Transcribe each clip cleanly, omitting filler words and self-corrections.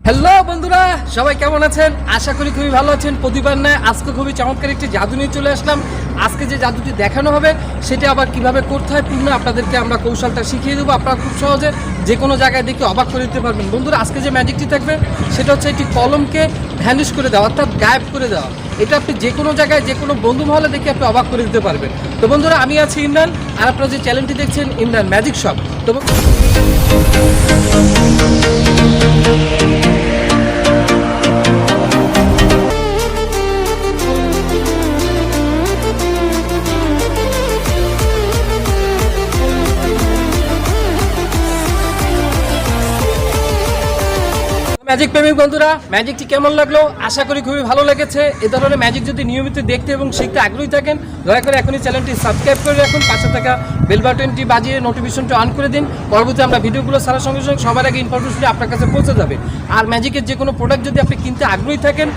Hello বন্ধুরা, সবাই কেমন আছেন? আশা করি খুবই ভালো আছেন। প্রতিবার নয়, আজকে খুবই চমৎকার একটি জাদু নিয়ে চলে আসলাম। আজকে যে জাদুটি দেখানো হবে সেটা আবার কিভাবে করতে হয় পূর্ণ আপনাদেরকে আমরা কৌশলটা শিখিয়ে দেবো। আপনারা খুব সহজে যে কোনো জায়গায় দেখে অবাক করে দিতে পারবেন। বন্ধুরা, আজকে যে ম্যাজিকটি থাকবে সেটা হচ্ছে একটি কলমকে ভ্যানিশ করে দেওয়া, অর্থাৎ গায়েব করে দেওয়া। এটা আপনি যে কোনো জায়গায় যে কোনো বন্ধু মহলে দেখে আপনি অবাক করে দিতে পারবেন। তো বন্ধুরা, আমি আছি ইমরান, আর আপনারা যে চ্যানেলটি দেখছেন ইমরান ম্যাজিক শপ। তো ম্যাজিক প্রেমিক বন্ধুরা, ম্যাজিকটি কেমন লাগলো? আশা করি খুবই ভালো লেগেছে। এ ধরনের ম্যাজিক যদি নিয়মিত দেখতে এবং শিখতে আগ্রহী থাকেন, দয়া করে এখনই চ্যানেলটি সাবস্ক্রাইব করে রাখুন, পাশে থাকা বেল বাটনটি বাজিয়ে নোটিফিকেশনটি অন করে দিন। পরবর্তী আমরা ভিডিওগুলো ছাড়ার সঙ্গে সঙ্গে সবার আগে ইনফরমেশনটি আপনার কাছে পৌঁছে যাবে। আর ম্যাজিকের যে কোনো প্রোডাক্ট যদি আপনি কিনতে আগ্রহী থাকেন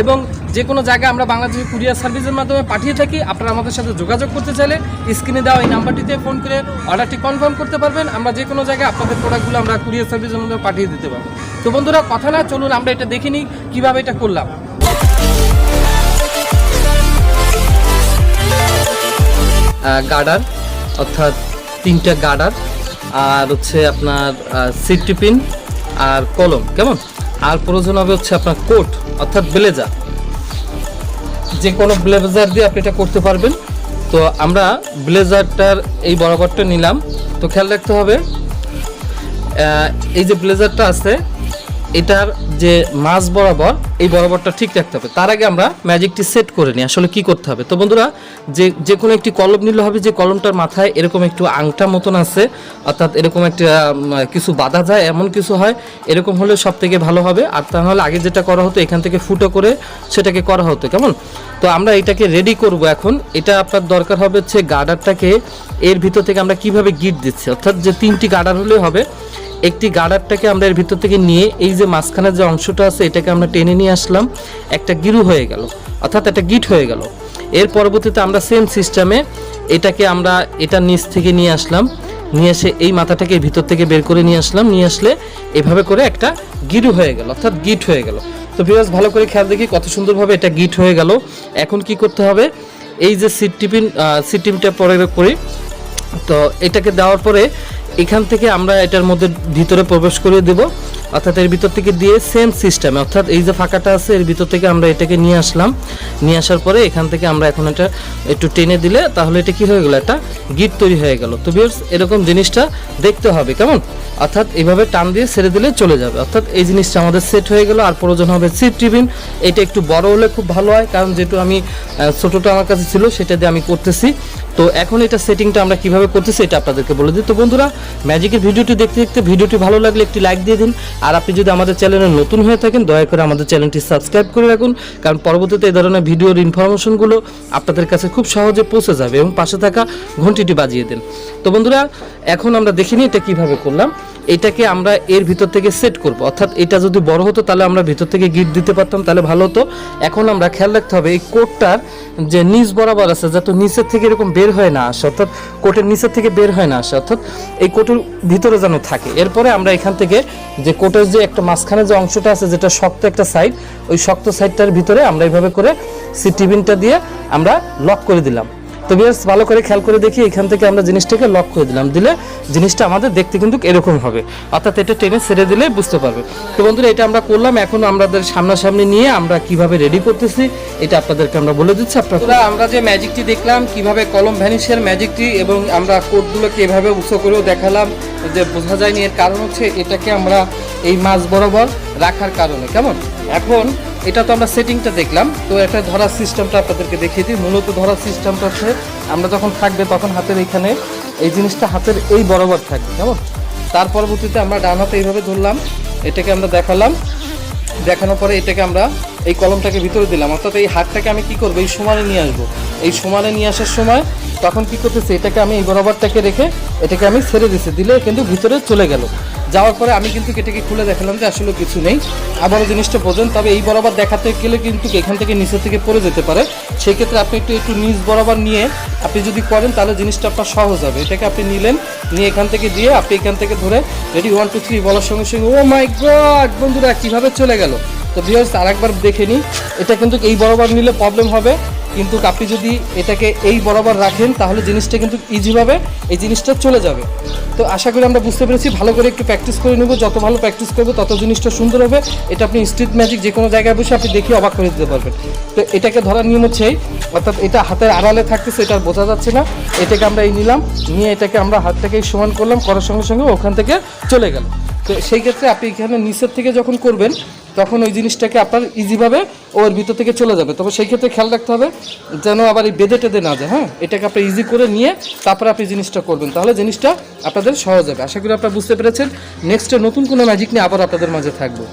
এবং যে কোনো জায়গায় আমরা বাংলাদেশের কুরিয়ার সার্ভিসের মাধ্যমে পাঠিয়ে থাকি, আপনারা আমাদের সাথে যোগাযোগ করতে চাইলে স্ক্রিনে দেওয়া এই নাম্বারটিতে ফোন করে অর্ডারটি কনফার্ম করতে পারবেন। আমরা যে কোনো জায়গায় আপনাদের প্রোডাক্টগুলো আমরা কুরিয়ার সার্ভিসের মাধ্যমে পাঠিয়ে দিতে পারবো। তো বন্ধুরা, কথা না, চলুন আমরা এটা দেখে নিই কীভাবে এটা করলাম। গার্ডার, অর্থাৎ 3টা গার্ডার, আর হচ্ছে আপনার সেফটি পিন আর কলম, কেমন? আর প্রয়োজন হবে হচ্ছে আপনার কোট, অর্থাৎ ব্লেজার। যে কোনো ব্লেজার দিয়ে আপনি এটা করতে পারবেন। তো আমরা ব্লেজারটার এই বরাবরটা নিলাম। তো খেয়াল রাখতে হবে, এই যে ব্লেজারটা আছে এটার যে মাঝ বরাবর, এই বরাবরটা ঠিক রাখতে হবে। তার আগে আমরা ম্যাজিকটি সেট করে নিই আসলে কি করতে হবে। তো বন্ধুরা, যে কোনো একটি কলম নিলে হবে, যে কলমটার মাথায় এরকম একটু আংটা মতন আছে, অর্থাৎ এরকম একটা কিছু বাঁধা যায় এমন কিছু হয়, এরকম হলে সব থেকে ভালো হবে। আর তাহলে আগে যেটা করা হতো, এখান থেকে ফুটো করে সেটাকে করা হতো, কেমন? তো আমরা এটাকে রেডি করব এখন। এটা আপনার দরকার হবে হচ্ছে গার্ডারটাকে এর ভিতর থেকে আমরা কিভাবে গিট দিচ্ছি, অর্থাৎ যে 3টি গার্ডার হলে হবে। একটি গার্ডারটাকে আমরা এর ভিতর থেকে নিয়ে এই যে মাঝখানে যে অংশটা আছে এটাকে আমরা টেনে নিয়ে আসলাম, একটা গিরু হয়ে গেল, অর্থাৎ একটা গিট হয়ে গেল। এর পরবর্তীতে আমরা সেম সিস্টেমে এটাকে আমরা এটা নিচ থেকে নিয়ে আসলাম, নিয়ে এসে এই মাথাটাকে ভিতর থেকে বের করে নিয়ে আসলাম, নিয়ে আসলে এভাবে করে একটা গিরু হয়ে গেল, অর্থাৎ গিট হয়ে গেল। তো ভিউয়ার্স, ভালো করে খেয়াল দেখি কত সুন্দরভাবে এটা গিট হয়ে গেল। এখন কি করতে হবে, এই যে সিট টিপিনটা পরে করি, তো এটাকে দেওয়ার পরে এখান থেকে আমরা এটার মধ্যে ভিতরে প্রবেশ করে দেব, অর্থাৎ এর ভিতর থেকে দিয়ে সেম সিস্টেমে, অর্থাৎ এই যে ফাঁকাটা আছে এর ভিতর থেকে আমরা এটাকে নিয়ে আসলাম। নিয়ে আসার পরে এখান থেকে আমরা এখন এটা একটু টেনে দিলে তাহলে এটা কি হয়ে গেল, একটা গিট তৈরি হয়ে গেল। তো ভিউয়ার্স, এরকম জিনিসটা দেখতে হবে, কেমন? অর্থাৎ এইভাবে টান দিয়ে ছেড়ে দিলে চলে যাবে, অর্থাৎ এই জিনিসটা আমাদের সেট হয়ে গেল। আর প্রয়োজন হবে সিট টিফিন। এটা একটু বড় হলে খুব ভালো হয়, কারণ যেহেতু আমি ছোটোটা আমার কাছে ছিল সেটা দিয়ে আমি করতেছি। তো এখন এটা সেটিংটা আমরা কিভাবে করতেছি এটা আপনাদেরকে বলে দিই। তো বন্ধুরা, ম্যাজিকের ভিডিওটি দেখতে দেখতে ভিডিওটি ভালো লাগলে একটি লাইক দিয়ে দিন। আর আপনি যদি আমাদের চ্যানেলে নতুন হয়ে থাকেন, দয়া করে আমাদের চ্যানেলটি সাবস্ক্রাইব করে রাখুন, কারণ পরবর্তীতে এই ধরনের ভিডিওর ইনফরমেশনগুলো আপনাদের কাছে খুব সহজে পৌঁছে যাবে। এবং পাশে থাকা ঘন্টিটি বাজিয়ে দিন। তো বন্ধুরা, এখন আমরা দেখিনি এটা কিভাবে করলাম। এটাকে আমরা এর ভিতর থেকে সেট করব, অর্থাৎ এটা যদি বড় হতো তাহলে আমরা ভিতর থেকে গিট দিতে পারতাম, তাহলে ভালো হতো। এখন আমরা খেয়াল রাখতে হবে এই কোটটার যে নিচ বরাবর আছে যাতে নিচের থেকে এরকম বের হয়ে না আসে, অর্থাৎ কোটের নিচের থেকে বের হয়ে না আসে, অর্থাৎ এই কোটের ভিতরে যেন থাকে। এরপরে আমরা এখান থেকে যে কোটের যে একটা মাঝখানে যে অংশটা আছে যেটা শক্ত একটা সাইড, ওই শক্ত সাইডটার ভিতরে আমরা এইভাবে করে সি টিফিনটা দিয়ে আমরা লক করে দিলাম। তো ভিউয়ার্স, ভালো করে খেয়াল করে দেখি, এখান থেকে আমরা জিনিসটাকে লক করে দিলাম, দিলে জিনিসটা আমাদের দেখতে কিন্তু এরকম হবে, অর্থাৎ এটা টেনে ছেড়ে দিলে বুঝতে পারবে। তো বন্ধুরা, এটা আমরা করলাম। এখন আমাদের সামনাসামনি নিয়ে আমরা কিভাবে রেডি করতেছি এটা আপনাদেরকে আমরা বলে দিচ্ছি। আপনারা আমরা যে ম্যাজিকটি দেখলাম কিভাবে কলম ভ্যানিশের ম্যাজিকটি, এবং আমরা কোডগুলোকে এভাবে উঁচু করেও দেখালাম, যে বোঝা যায়নি। এর কারণ হচ্ছে এটাকে আমরা এই মাঝ বরাবর রাখার কারণে, কেমন? এখন এটা তো আমরা সেটিংটা দেখলাম, তো এটা ধরার সিস্টেমটা আপনাদেরকে দেখিয়ে দিই। মূলত ধরার সিস্টেমটা হচ্ছে আমরা যখন থাকবে তখন হাতের এইখানে এই জিনিসটা হাতের এই বরাবর থাকবে, কেমন? তার পরবর্তীতে আমরা ডান হাতে এইভাবে ধরলাম, এটাকে আমরা দেখালাম, দেখানোর পরে এটাকে আমরা এই কলমটাকে ভিতরে দিলাম, অর্থাৎ এই হাতটাকে আমি কি করবো, এই সমানে নিয়ে আসবো। এই সমানে নিয়ে আসার সময় তখন কি করতেছি, এটাকে আমি এই বরাবরটাকে রেখে এটাকে আমি ছেড়ে দিচ্ছি, দিলে কিন্তু ভিতরে চলে গেল। যাওয়ার পরে আমি কিন্তু এটাকে খুলে দেখালাম যে আসলে কিছু নেই। আবারও জিনিসটা বোঝেন, তবে এই বরাবর দেখাতে গেলে কিন্তু এখান থেকে নিচে থেকে পড়ে যেতে পারে। সেক্ষেত্রে আপনি একটু নিচ বরাবর নিয়ে আপনি যদি করেন তাহলে জিনিসটা আপনার সহজ হবে। এটাকে আপনি নিলেন, নিয়ে এখান থেকে দিয়ে আপনি এখান থেকে ধরে রেডি 1 2 3 বলার সঙ্গে সঙ্গে ও মাই গড বন্ধুরা কীভাবে চলে গেল। তো ভিউয়ার্স আরেকবার দেখে নিই, এটা কিন্তু এই বরাবর নিলে প্রবলেম হবে, কিন্তু আপনি যদি এটাকে এই বরাবর রাখেন তাহলে জিনিসটা কিন্তু ইজিভাবে এই জিনিসটা চলে যাবে। তো আশা করি আমরা বুঝতে পেরেছি, ভালো করে একটু প্র্যাকটিস করে নেব, যত ভালো প্র্যাকটিস করবো তত জিনিসটা সুন্দর হবে। এটা আপনি স্ট্রিট ম্যাজিক যে কোনো জায়গায় বসে আপনি দেখে অবাক করে দিতে পারবেন। তো এটাকে ধরার নিয়ম হচ্ছে অর্থাৎ এটা হাতের আড়ালে থাকতেছে, এটা বোঝা যাচ্ছে না। এটাকে আমরা এই নিলাম, নিয়ে এটাকে আমরা হাতটাকে সমান করলাম, করার সঙ্গে সঙ্গে ওখান থেকে চলে গেল। তো সেই ক্ষেত্রে আপনি এখানে নিচের থেকে যখন করবেন তখন ওই জিনিসটাকে আপনার ইজিভাবে ওর ভিতর থেকে চলে যাবে। তবে সেই ক্ষেত্রে খেয়াল রাখতে হবে যেন আবার এই বেঁধে টেঁধে না যায়। হ্যাঁ, এটাকে আপনি ইজি করে নিয়ে তারপরে আপনি জিনিসটা করবেন, তাহলে জিনিসটা আপনাদের সহজ হবে। আশা করি আপনারা বুঝতে পেরেছেন। নেক্সটে নতুন কোনো ম্যাজিক নিয়ে আবার আপনাদের মাঝে থাকবো।